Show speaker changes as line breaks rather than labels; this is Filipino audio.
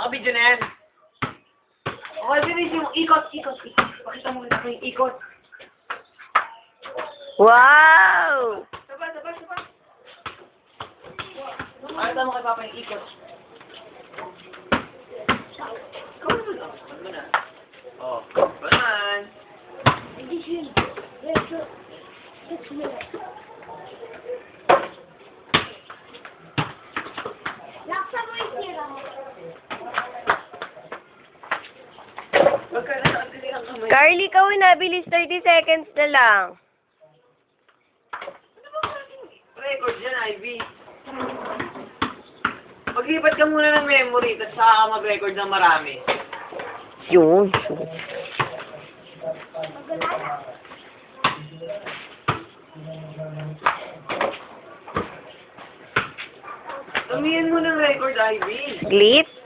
Nakabidyo na yan. Okay, bilis yung ikot. Pakita mo kita yung ikot.
Wow!
Saba. Pakita mo kay Papa yung ikot. Ano na? Oh, banan.
Laksa mo yung tira mo.
Huwag ka na nakatili ang kamay.
Carly, ikaw na. Bilis 30 seconds na lang.
Record yan, Ivy. Maglipat ka muna ng memory, tapos saka ka mag-record ng marami.
Yun.
Tumiyan mo ng record, Ivy.
Glit?